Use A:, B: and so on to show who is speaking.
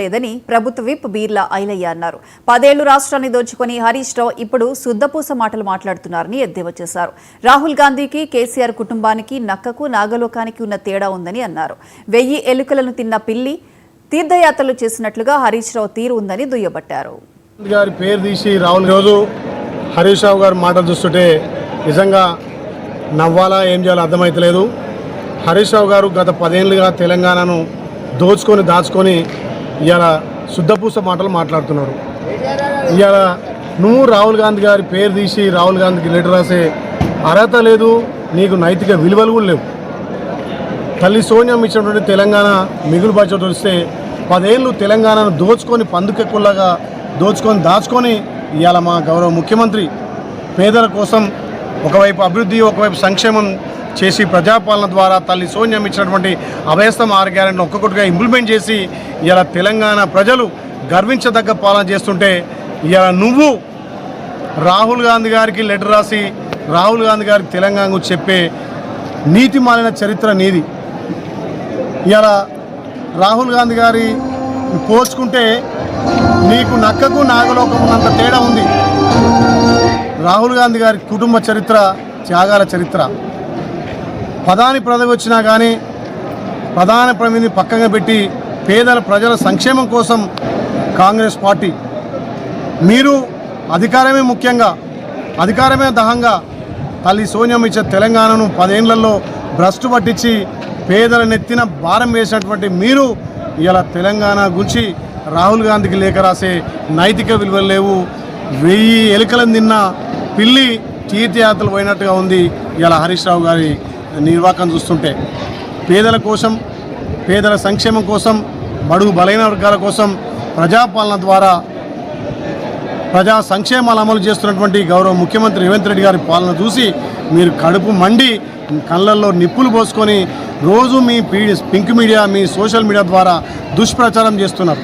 A: లేదని ప్రభుత్వ విప్ బీర్లా ఐలయ్య అన్నారు. 10 ఏళ్లు రాష్ట్రాన్ని దోచుకొని హరీష్ రావు ఇప్పుడు శుద్ధపూస మాటలు మాట్లాడుతున్నారని ఎద్దేవా చేశారు. రాహుల్ గాంధీకి, కేసీఆర్ కుటుంబానికి, నక్కకు, నాగలోకానికి ఉన్న తేడా ఉందని అన్నారు. 1000 ఎలుకలను తిన్న పిల్లి తీర్థయాత్రలు చేసినట్లుగా హరీష్ రావు తీరు ఉందని దుయ్యబట్టారు.
B: గారి పేరు తీసి రాహుల్ రోజు హరీష్ రావు గారి మాటలు చూస్తుంటే నిజంగా నవ్వాలా ఏం చేయాలో అర్థమైతలేదు. హరీష్ రావు గారు గత 10 ఏళ్ళుగా తెలంగాణను దాచుకొని ఇవాళ శుద్ధపూస మాటలు మాట్లాడుతున్నారు. ఇవాళ నువ్వు రాహుల్ గాంధీ గారి పేరు తీసి రాహుల్ గాంధీకి లెటర్ రాసే అర్హత లేదు, నీకు నైతిక విలువలు కూడా లేవు. తల్లి సోనియా ఇచ్చినటువంటి తెలంగాణ మిగులు బడ్జెట్ వస్తే 10 ఏళ్ళు తెలంగాణను దోచుకొని పందుకెక్కులాగా దాచుకొని ఇవాళ మా గౌరవ ముఖ్యమంత్రి పేదల కోసం ఒకవైపు అభివృద్ధి, ఒకవైపు సంక్షేమం చేసి ప్రజాపాలన ద్వారా తల్లి సోనియా ఇచ్చినటువంటి అభయస్థం 6 గ్యారెంటీని ఒక్కొక్కటిగా ఇంప్లిమెంట్ చేసి ఇలా తెలంగాణ ప్రజలు గర్వించదగ్గ పాలన చేస్తుంటే ఇలా నువ్వు రాహుల్ గాంధీ గారికి లెటర్ రాసి రాహుల్ గాంధీ గారికి తెలంగాణకు చెప్పే నీతి మాలిన చరిత్ర నీది. ఇలా రాహుల్ గాంధీ గారి పోల్చుకుంటే నీకు నక్కకు నాగలోకం ఉన్నంత తేడా ఉంది. రాహుల్ గాంధీ గారి కుటుంబ చరిత్ర త్యాగాల చరిత్ర. ప్రధాని పదవి వచ్చినా కానీ ప్రధాన ప్రతినిధిని పక్కగా పెట్టి పేదల ప్రజల సంక్షేమం కోసం కాంగ్రెస్ పార్టీ మీరు అధికారమే ముఖ్యంగా, అధికారమే దహంగా తల్లి సోనియా ఇచ్చే తెలంగాణను 10 ఏళ్లలో భ్రష్టు పట్టించి పేదల నెత్తిన భారం వేసినటువంటి మీరు ఇలా తెలంగాణ గురించి రాహుల్ గాంధీకి లేఖ రాసే నైతిక విలువలు లేవు. 1000 ఎలుకలను తిన్న పిల్లి తీర్థయాత్రలు పోయినట్టుగా ఉంది ఇలా హరీష్ రావు గారి నిర్వాహకం చూస్తుంటే. పేదల కోసం, పేదల సంక్షేమం కోసం, బడుగు బలైన వర్గాల కోసం ప్రజాపాలన ద్వారా ప్రజా సంక్షేమాలు అమలు చేస్తున్నటువంటి గౌరవ ముఖ్యమంత్రి రేవంత్ రెడ్డి గారి పాలన చూసి మీరు కడుపు మండి కళ్ళల్లో నిప్పులు పోసుకొని రోజు మీ పింక్ మీడియా, మీ సోషల్ మీడియా ద్వారా దుష్ప్రచారం చేస్తున్నారు.